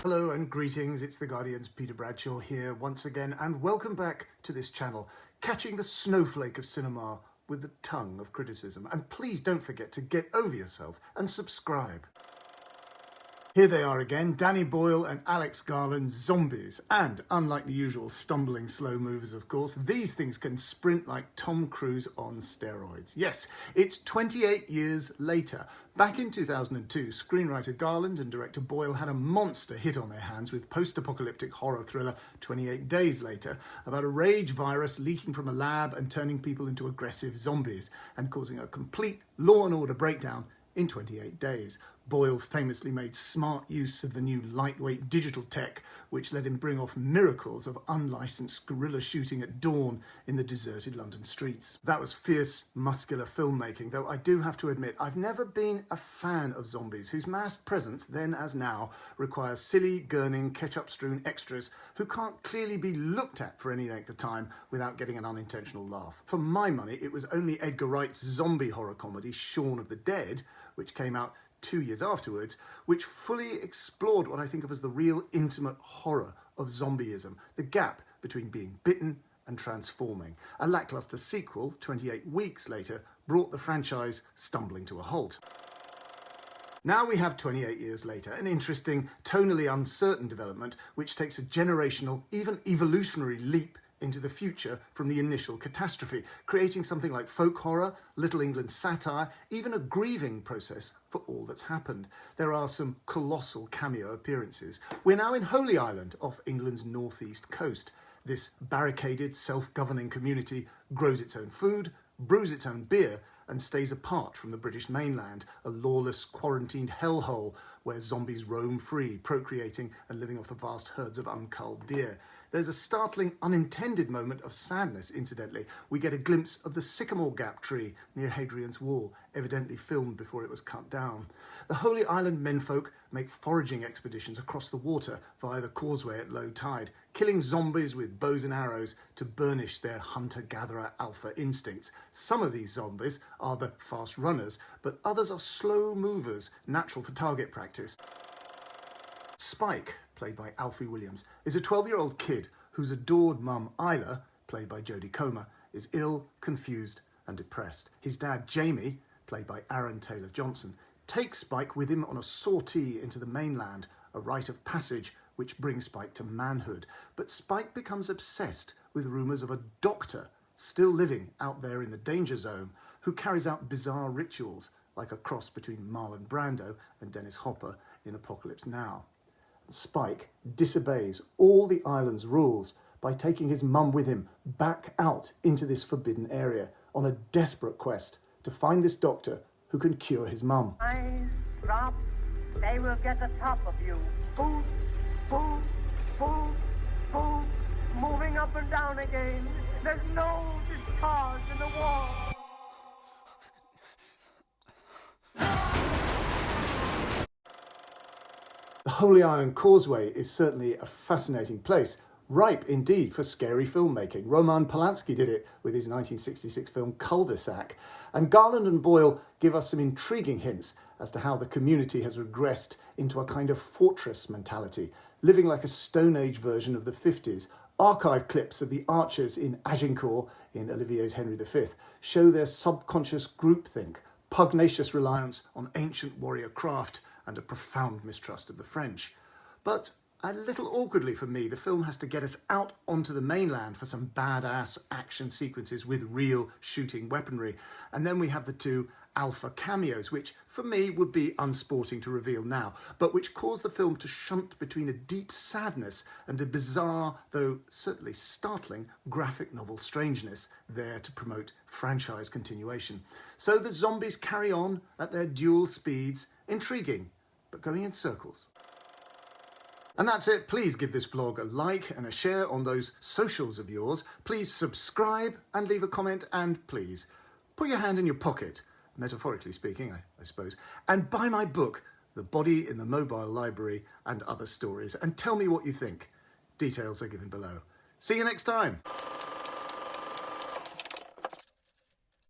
Hello and greetings, it's The Guardian's Peter Bradshaw here once again, and welcome back to this channel, catching the snowflake of cinema with the tongue of criticism. And please don't forget to get over yourself and subscribe. Here they are again, Danny Boyle and Alex Garland's Zombies. And unlike the usual stumbling slow movers, of course, these things can sprint like Tom Cruise on steroids. Yes, it's 28 years later. Back in 2002, screenwriter Garland and director Boyle had a monster hit on their hands with post-apocalyptic horror thriller 28 Days Later about a rage virus leaking from a lab and turning people into aggressive zombies and causing a complete law and order breakdown in 28 days. Boyle famously made smart use of the new lightweight digital tech, which let him bring off miracles of unlicensed guerrilla shooting at dawn in the deserted London streets. That was fierce, muscular filmmaking, though I do have to admit I've never been a fan of zombies, whose masked presence, then as now, requires silly, gurning, ketchup-strewn extras who can't clearly be looked at for any length of time without getting an unintentional laugh. For my money, it was only Edgar Wright's zombie horror comedy, Shaun of the Dead, which came out 2 years afterwards, which fully explored what I think of as the real intimate horror of zombieism, the gap between being bitten and transforming. A lackluster sequel, 28 weeks later, brought the franchise stumbling to a halt. Now we have 28 years later, an interesting, tonally uncertain development which takes a generational, even evolutionary leap into the future from the initial catastrophe, creating something like folk horror, Little England satire, even a grieving process for all that's happened. There are some colossal cameo appearances. We're now in Holy Island off England's northeast coast. This barricaded, self-governing community grows its own food, brews its own beer, and stays apart from the British mainland, a lawless, quarantined hellhole where zombies roam free, procreating and living off the vast herds of unculled deer. There's a startling, unintended moment of sadness, incidentally. We get a glimpse of the sycamore gap tree near Hadrian's Wall, evidently filmed before it was cut down. The Holy Island menfolk make foraging expeditions across the water via the causeway at low tide, killing zombies with bows and arrows to burnish their hunter-gatherer alpha instincts. Some of these zombies are the fast runners, but others are slow movers, natural for target practice. Spike, played by Alfie Williams, is a 12-year-old kid whose adored mum, Isla, played by Jodie Comer, is ill, confused and depressed. His dad, Jamie, played by Aaron Taylor-Johnson, takes Spike with him on a sortie into the mainland, a rite of passage which brings Spike to manhood. But Spike becomes obsessed with rumours of a doctor still living out there in the danger zone who carries out bizarre rituals, like a cross between Marlon Brando and Dennis Hopper in Apocalypse Now. Spike disobeys all the island's rules by taking his mum with him back out into this forbidden area on a desperate quest to find this doctor who can cure his mum. Eyes drop, they will get the top of you. Boom, boom, boom, boom, moving up and down again. There's no discharge in the wall. The Holy Island Causeway is certainly a fascinating place, ripe indeed for scary filmmaking. Roman Polanski did it with his 1966 film Cul-de-sac, and Garland and Boyle give us some intriguing hints as to how the community has regressed into a kind of fortress mentality, living like a Stone Age version of the 50s. Archive clips of the archers in Agincourt in Olivier's Henry V show their subconscious groupthink, pugnacious reliance on ancient warrior craft, and a profound mistrust of the French. But a little awkwardly for me, the film has to get us out onto the mainland for some badass action sequences with real shooting weaponry. And then we have the two alpha cameos, which for me would be unsporting to reveal now, but which cause the film to shunt between a deep sadness and a bizarre, though certainly startling, graphic novel strangeness there to promote franchise continuation. So the zombies carry on at their dual speeds, intriguing, but going in circles. And that's it. Please give this vlog a like and a share on those socials of yours. Please subscribe and leave a comment, and please put your hand in your pocket, metaphorically speaking, I suppose, and buy my book, The Body in the Mobile Library and Other Stories, and tell me what you think. Details are given below. See you next time.